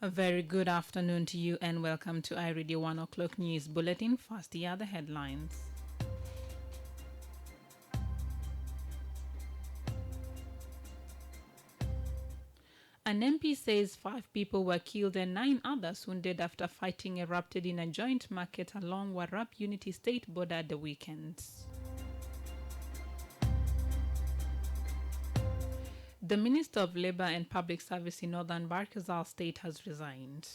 A very good afternoon to you and welcome to iRadio 1 o'clock news bulletin. First, here are the headlines. An MP says 5 people were killed and 9 others wounded after fighting erupted in a joint market along Warrap Unity State border at the weekend. The Minister of Labour and Public Service in Northern Barkazal State has resigned.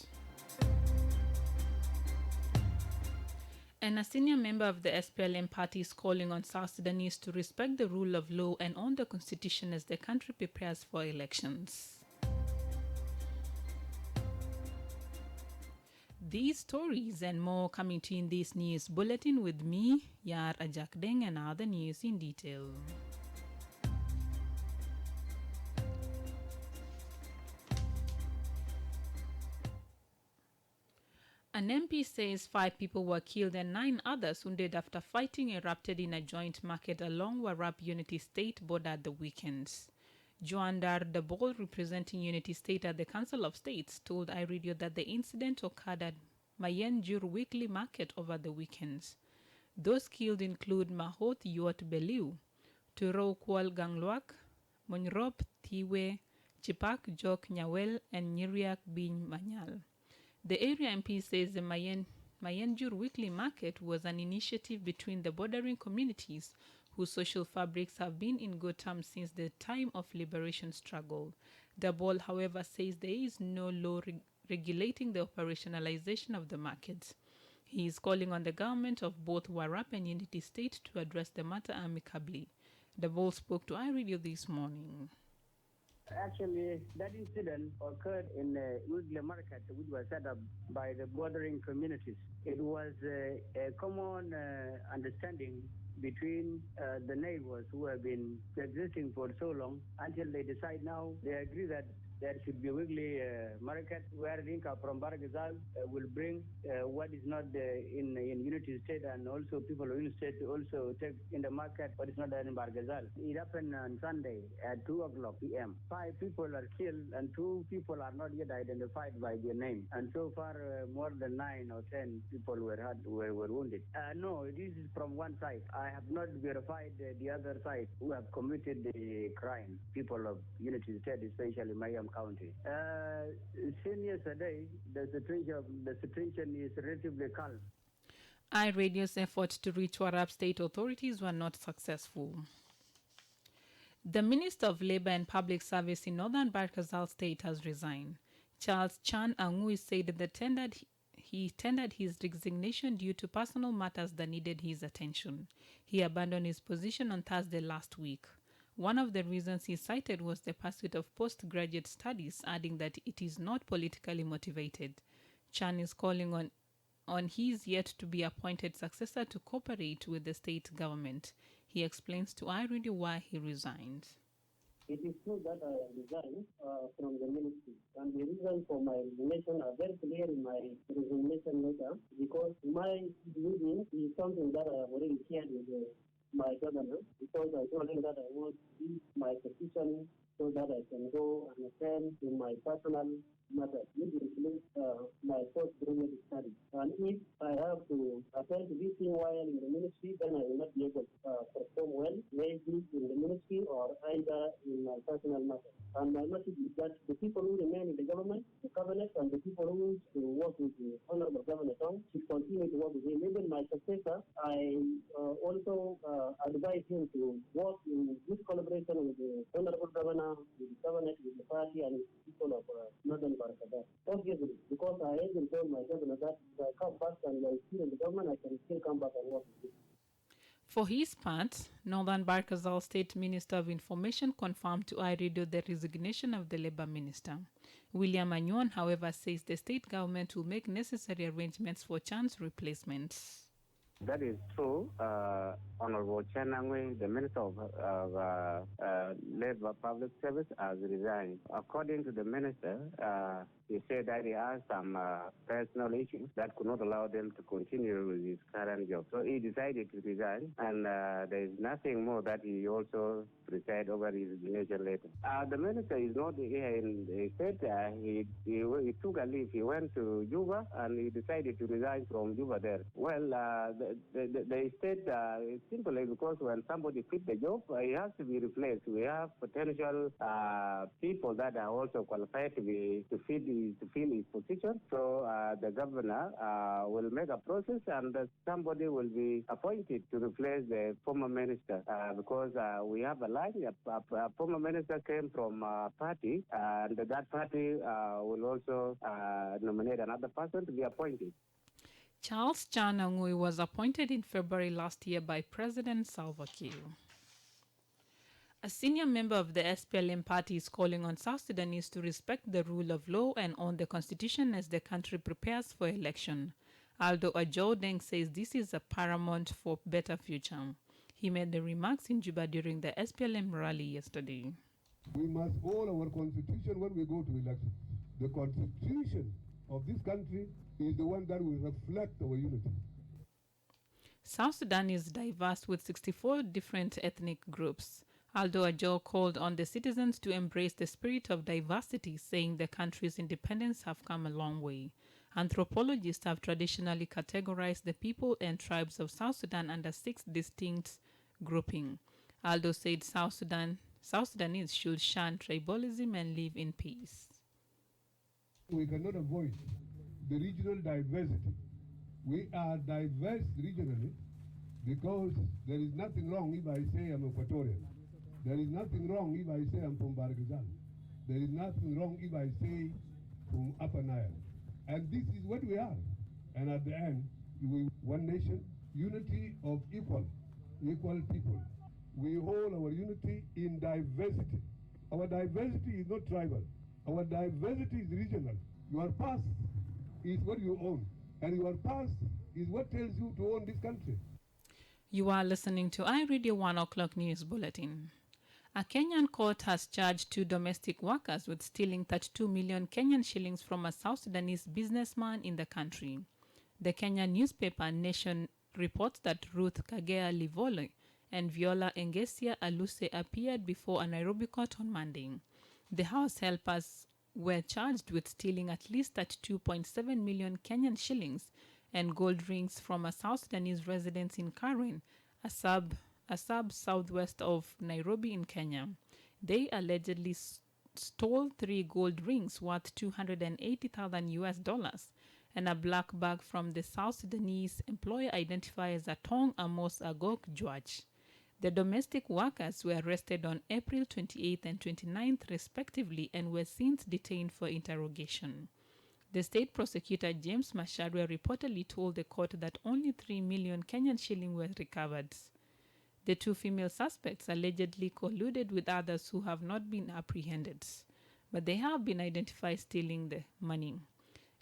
And a senior member of the SPLM party is calling on South Sudanese to respect the rule of law and own the constitution as the country prepares for elections. These stories and more coming to you in this news bulletin with me, Yar Ajakdeng, and other news in detail. An MP says 5 people were killed and 9 others wounded after fighting erupted in a joint market along Warrap Unity State border at the weekends. Joandar Dabol, representing Unity State at the Council of States, told iRadio that the incident occurred at Mayenjur Weekly Market over the weekends. Those killed include Mahot Yuot Beliu, Turo Kwal Gangluak, Monrop Tiwe, Chipak Jok Nyawel, and Nyiriak Bin Manyal. The area MP says the Mayenjur Weekly Market was an initiative between the bordering communities whose social fabrics have been in good terms since the time of liberation struggle. Dabol, however, says there is no law regulating the operationalization of the market. He is calling on the government of both Warrap and Unity State to address the matter amicably. Dabol spoke to iRadio this morning. Actually, that incident occurred in Woodley Market, which was set up by the bordering communities. It was a common understanding between the neighbors who have been existing for so long until they decide now, they agree that there should be a weekly market where Dinka from Baragazal will bring what is not in Unity State, and also people of Unity State also take in the market what is not there in Baragazal. It happened on Sunday at 2 o'clock p.m. 5 people are killed and 2 people are not yet identified by their name. And so far, more than 9 or 10 people were wounded. No, this is from one side. I have not verified the other side who have committed the crime. People of Unity State, especially Mayam County. Since yesterday, the situation is relatively calm. iRadio's efforts to reach Warrap state authorities were not successful. The Minister of Labour and Public Service in Northern Barkazal State has resigned. Charles Chan Angui said that he tendered his resignation due to personal matters that needed his attention. He abandoned his position on Thursday last week. One of the reasons he cited was the pursuit of postgraduate studies, adding that it is not politically motivated. Chan is calling on his yet-to-be-appointed successor to cooperate with the state government. He explains to iRadio why he resigned. It is true that I resigned from the ministry, and the reason for my resignation are very clear in my resignation letter, because my leaving is something that I have already shared with my governor, because I told him that I want to leave my position so that I can go and attend to my personal matters, which includes my postgraduate studies. And if I have to attend to this thing while in the ministry, then I will not be able to perform well, maybe in the ministry or either in my personal matters. And my message is that the people who remain in the government, the cabinet, and the people who wish to work with the Honorable Governor Tong should continue to work with him. Even my successor, I also advise him to work in good collaboration with the Honorable Governor, with the cabinet, with the party, and with the people of Northern Barkada. Obviously, because I even told my governor that if I come back and I still in the government, I can still come back and work with him. For his part, Northern Barkazal State Minister of Information confirmed to iRadio the resignation of the Labour Minister. William Anyuan, however, says the state government will make necessary arrangements for Chan's replacement. That is true. Honorable Chen Angui, the Minister of Labor Public Service, has resigned. According to the Minister, he said that he has some personal issues that could not allow them to continue with his current job. So he decided to resign, and there is nothing more that he also preside over his resignation letter. The Minister is not here in the state. He took a leave. He went to Juba, and he decided to resign from Juba there. Well, the state is simply because when somebody quit the job, he has to be replaced. We have potential people that are also qualified to fill his position. So the governor will make a process, and somebody will be appointed to replace the former minister because we have a line. A former minister came from a party, and that party will also nominate another person to be appointed. Charles Chan Angui was appointed in February last year by President Salva Kiir. A senior member of the SPLM party is calling on South Sudanese to respect the rule of law and on the constitution as the country prepares for election. Aldo Ajodeng says this is a paramount for better future. He made the remarks in Juba during the SPLM rally yesterday. We must hold our constitution when we go to election. The constitution of this country is the one that will reflect our unity. South Sudan is diverse with 64 different ethnic groups. Aldo Ajo called on the citizens to embrace the spirit of diversity, saying the country's independence have come a long way. Anthropologists have traditionally categorized the people and tribes of South Sudan under 6 distinct groupings. Aldo said South Sudanese should shun tribalism and live in peace. We cannot avoid the regional diversity. We are diverse regionally because there is nothing wrong if I say I'm Equatorian. There is nothing wrong if I say I'm from Bargazal. There is nothing wrong if I say from Upper Nile. And this is what we are. And at the end, we one nation, unity of equal people. We hold our unity in diversity. Our diversity is not tribal. Our diversity is regional. Your past is what you own. And your past is what tells you to own this country. You are listening to iRadio 1 o'clock news bulletin. A Kenyan court has charged 2 domestic workers with stealing 32 million Kenyan shillings from a South Sudanese businessman in the country. The Kenyan newspaper Nation reports that Ruth Kagea Livole and Viola Engesia Aluse appeared before a Nairobi court on Monday. The house helpers were charged with stealing at least 32.7 million Kenyan shillings and gold rings from a South Sudanese residence in Karen, a sub southwest of Nairobi in Kenya. They allegedly stole 3 gold rings worth $280,000 and a black bag from the South Sudanese employer identified as Atong Amos Agok Juaj. The domestic workers were arrested on April 28th and 29th respectively and were since detained for interrogation. The state prosecutor James Macharia reportedly told the court that only 3 million Kenyan shillings were recovered. The 2 female suspects allegedly colluded with others who have not been apprehended, but they have been identified stealing the money.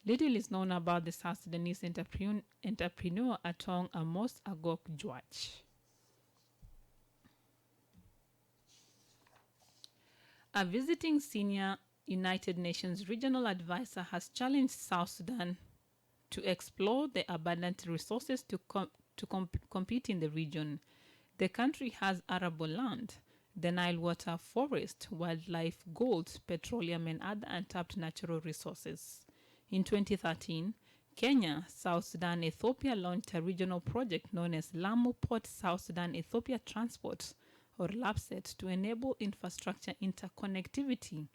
Little is known about the South Sudanese entrepreneur Atong Amos Agok Juaj. A visiting senior United Nations regional advisor has challenged South Sudan to explore the abundant resources to compete in the region. The country has arable land, the Nile water, forest, wildlife, gold, petroleum, and other untapped natural resources. In 2013, Kenya, South Sudan, Ethiopia launched a regional project known as Lamu Port South Sudan Ethiopia Transport, or LAPSET, to enable infrastructure interconnectivity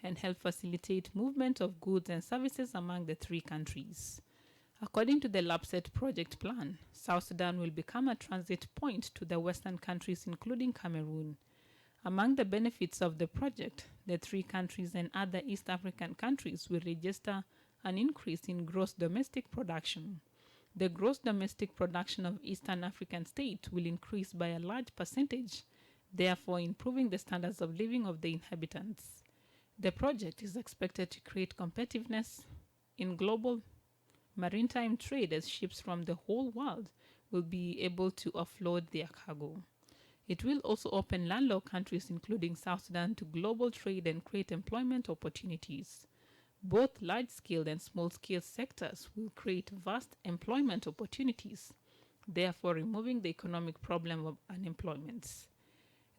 and help facilitate movement of goods and services among the 3 countries. According to the LAPSET project plan, South Sudan will become a transit point to the Western countries, including Cameroon. Among the benefits of the project, the 3 countries and other East African countries will register an increase in gross domestic production. The gross domestic production of Eastern African states will increase by a large percentage, therefore improving the standards of living of the inhabitants. The project is expected to create competitiveness in global maritime trade as ships from the whole world will be able to offload their cargo. It will also open landlocked countries, including South Sudan, to global trade and create employment opportunities. Both large-scale and small-scale sectors will create vast employment opportunities, therefore removing the economic problem of unemployment.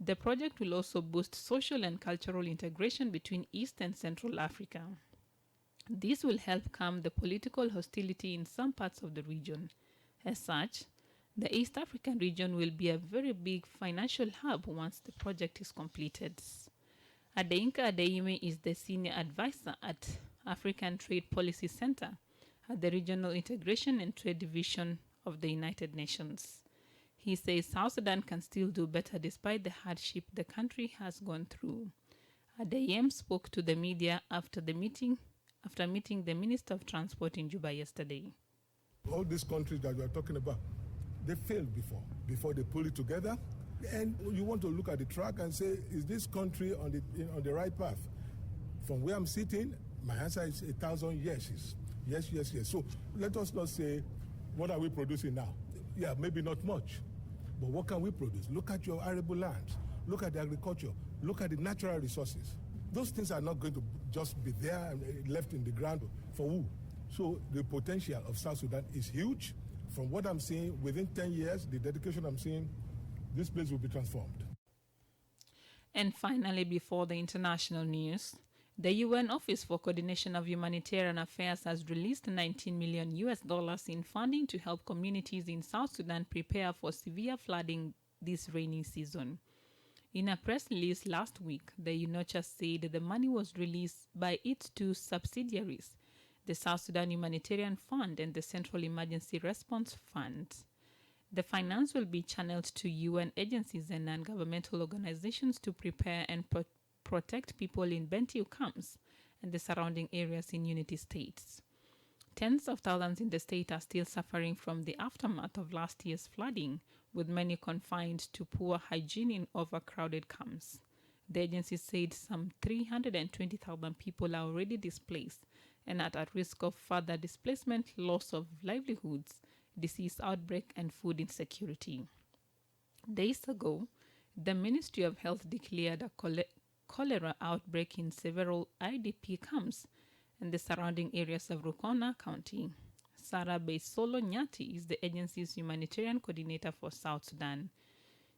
The project will also boost social and cultural integration between East and Central Africa. This will help calm the political hostility in some parts of the region. As such, the East African region will be a very big financial hub once the project is completed. Adeinka Adeyemi is the senior advisor at African Trade Policy Center at the Regional Integration and Trade Division of the United Nations. He says South Sudan can still do better despite the hardship the country has gone through. Adeyemi spoke to the media after meeting the Minister of Transport in Juba yesterday. All these countries that we are talking about, they failed before they pull it together. And you want to look at the track and say, is this country on the right path? From where I'm sitting, my answer is 1,000 yeses. Yes. So let us not say, what are we producing now? Yeah, maybe not much. But what can we produce? Look at your arable lands. Look at the agriculture. Look at the natural resources. Those things are not going to just be there and left in the ground for who? So the potential of South Sudan is huge. From what I'm seeing, within 10 years, the dedication I'm seeing, this place will be transformed. And finally, before the international news, the UN Office for Coordination of Humanitarian Affairs has released $19 million in funding to help communities in South Sudan prepare for severe flooding this rainy season. In a press release last week, the UNOCHA said the money was released by its two subsidiaries, the South Sudan Humanitarian Fund and the Central Emergency Response Fund. The finance will be channeled to UN agencies and non-governmental organizations to prepare and protect people in Bentiu camps and the surrounding areas in Unity states. Tens of thousands in the state are still suffering from the aftermath of last year's flooding, with many confined to poor hygiene in overcrowded camps. The agency said some 320,000 people are already displaced and at risk of further displacement, loss of livelihoods, disease outbreak, and food insecurity. Days ago, the Ministry of Health declared a cholera outbreak in several IDP camps in the surrounding areas of Rukona County. Sarah Beisolo Nyati is the agency's humanitarian coordinator for South Sudan.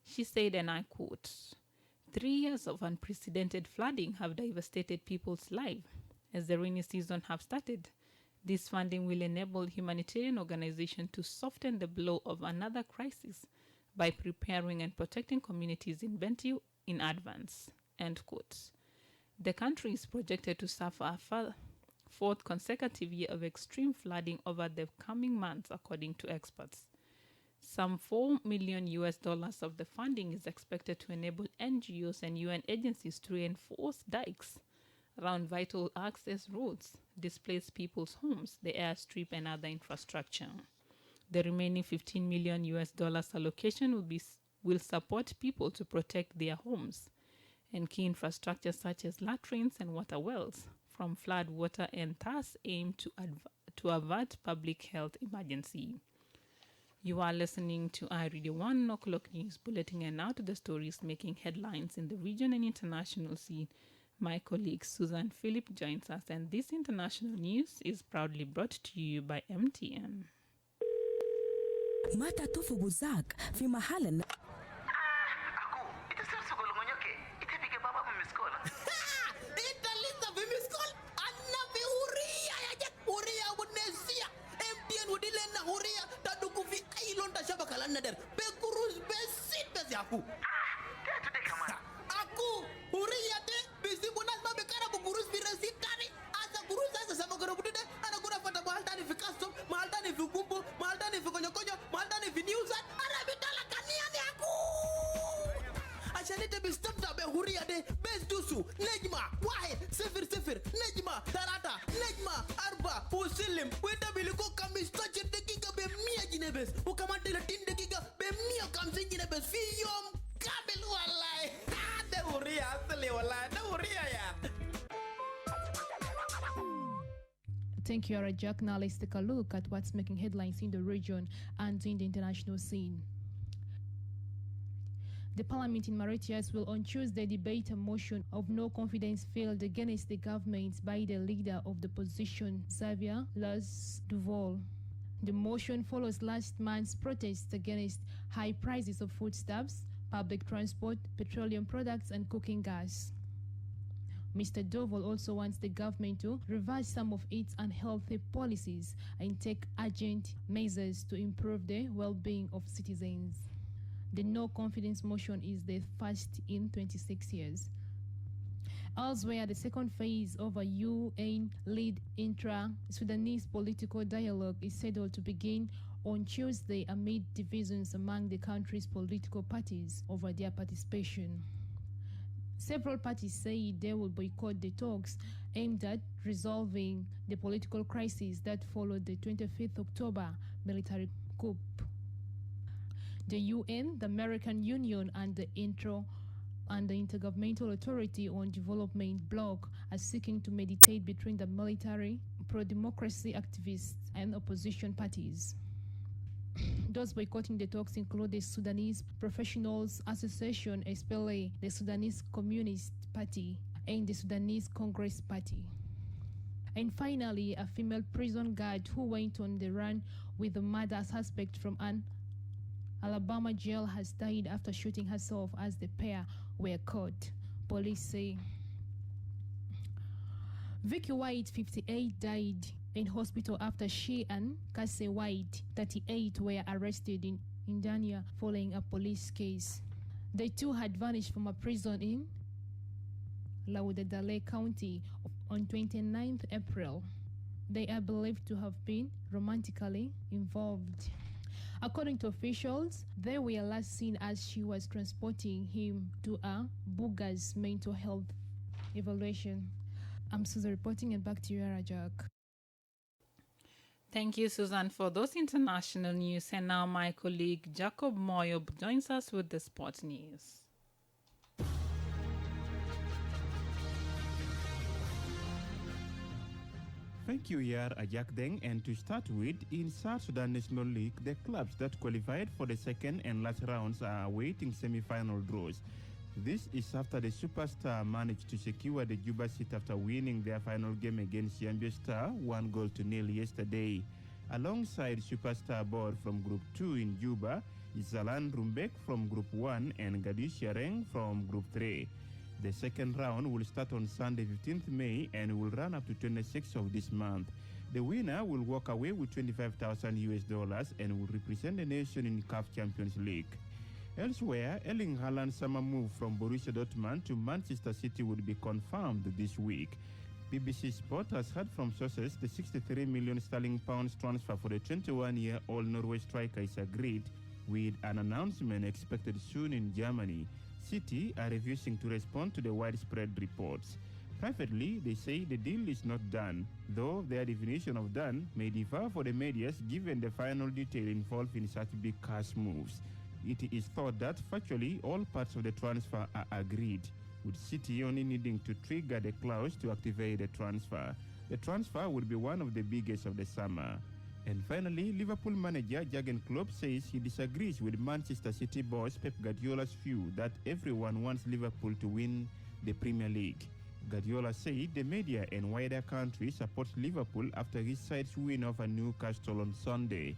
She said, and I quote, 3 years of unprecedented flooding have devastated people's lives. As the rainy season have started, this funding will enable humanitarian organizations to soften the blow of another crisis by preparing and protecting communities in Bentiu in advance. End quote. The country is projected to suffer a fourth consecutive year of extreme flooding over the coming months, according to experts. Some $4 million of the funding is expected to enable NGOs and UN agencies to reinforce dikes around vital access roads, displaced people's homes, the airstrip, and other infrastructure. The remaining $15 million allocation will support people to protect their homes and key infrastructure such as latrines and water wells from flood water, and thus aim to avert public health emergency. You are listening to iRadio 1 o'clock news bulletin, and now to the stories making headlines in the region and international scene. My colleague Susan Philip joins us, and this international news is proudly brought to you by MTN. متى تفوق زاك في محل Thank you, Arajak. Now let's take a look at what's making headlines in the region and in the international scene. The parliament in Mauritius will on Tuesday debate a motion of no confidence filed against the government by the leader of the opposition, Xavier Las Duval. The motion follows last month's protests against high prices of foodstuffs, public transport, petroleum products, and cooking gas. Mr. Duval also wants the government to reverse some of its unhealthy policies and take urgent measures to improve the well-being of citizens. The no confidence motion is the first in 26 years. Elsewhere, the second phase of a UN-led intra-Sudanese political dialogue is scheduled to begin on Tuesday amid divisions among the country's political parties over their participation. Several parties say they will boycott the talks aimed at resolving the political crisis that followed the 25th October military coup. The UN, the American Union, and the Intergovernmental Authority on Development bloc are seeking to mediate between the military, pro-democracy activists, and opposition parties. Those boycotting the talks include the Sudanese Professionals Association, SPLA, the Sudanese Communist Party, and the Sudanese Congress Party. And finally, a female prison guard who went on the run with a murder suspect from an Alabama jail has died after shooting herself as the pair were caught, police say. Vicky White, 58, died in hospital after she and Cassie White, 38, were arrested in Indiana following a police case. The two had vanished from a prison in Lauderdale County on 29th April. They are believed to have been romantically involved. According to officials, they were last seen as she was transporting him to a Buga's mental health evaluation. I'm Susan reporting, and back to you, Rajak. Thank you, Susan, for those international news. And now my colleague Jacob Moyo joins us with the sports news. Thank you, Yar Ajakdeng. And to start with, in South Sudan National League, the clubs that qualified for the second and last rounds are awaiting semi-final draws. This is after the Superstar managed to secure the Juba seat after winning their final game against Yambio Star 1-0 yesterday. Alongside Superstar board from Group 2 in Juba is Zalan Rumbek from Group 1 and Gadisha Reng from Group 3. The second round will start on Sunday 15th May and will run up to 26th of this month. The winner will walk away with $25,000 and will represent the nation in CAF Champions League. Elsewhere, Erling Haaland's summer move from Borussia Dortmund to Manchester City would be confirmed this week. BBC Sport has heard from sources the £63 million transfer for the 21-year-old Norway striker is agreed, with an announcement expected soon in Germany. City are refusing to respond to the widespread reports. Privately, they say the deal is not done, though their definition of done may differ for the medias given the final detail involved in such big cash moves. It is thought that virtually all parts of the transfer are agreed, with City only needing to trigger the clause to activate the transfer. The transfer would be one of the biggest of the summer. And finally, Liverpool manager Jurgen Klopp says he disagrees with Manchester City boss Pep Guardiola's view that everyone wants Liverpool to win the Premier League. Guardiola said the media and wider country supports Liverpool after his side's win over Newcastle on Sunday.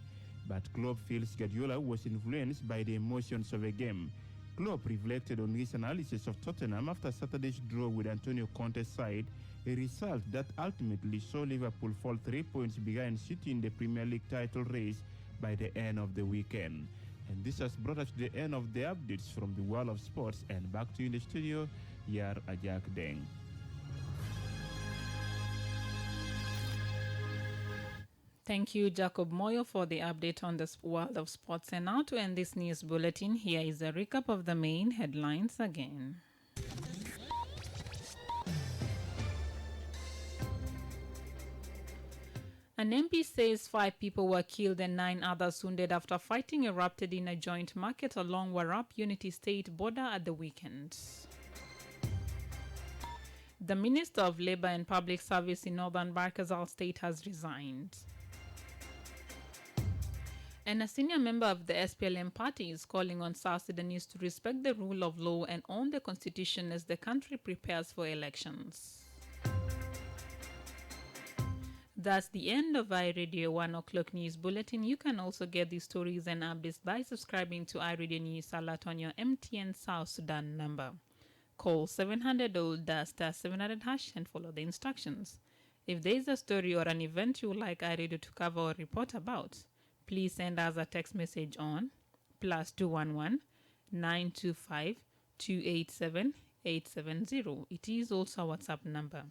But Klopp feels Guardiola was influenced by the emotions of a game. Klopp reflected on his analysis of Tottenham after Saturday's draw with Antonio Conte's side, a result that ultimately saw Liverpool fall 3 points behind City in the Premier League title race by the end of the weekend. And this has brought us to the end of the updates from the world of sports, and back to you in the studio, Yar Ajak Deng. Thank you, Jacob Moyo, for the update on the world of sports. And now to end this news bulletin, here is a recap of the main headlines again. An MP says 5 people were killed and 9 others wounded after fighting erupted in a joint market along Warrap Unity State border at the weekend. The Minister of Labor and Public Service in Northern Barkazal State has resigned. And a senior member of the SPLM party is calling on South Sudanese to respect the rule of law and own the constitution as the country prepares for elections. That's the end of iRadio 1 o'clock news bulletin. You can also get these stories and updates by subscribing to iRadio News Alert on your MTN South Sudan number. Call 700-700 hash and follow the instructions. If there is a story or an event you would like iRadio to cover or report about, please send us a text message on +211 925 287 870. It is also a WhatsApp number.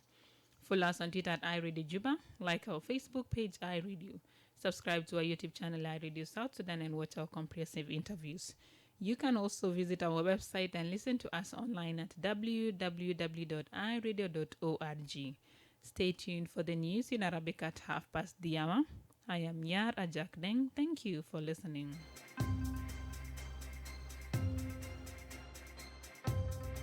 Follow us on Twitter at iRadio Juba, like our Facebook page iRadio, subscribe to our YouTube channel iRadio South Sudan, and watch our comprehensive interviews. You can also visit our website and listen to us online at www.iradio.org. Stay tuned for the news in Arabic at 1:30 p.m. I am Yar Ajak Deng. Thank you for listening.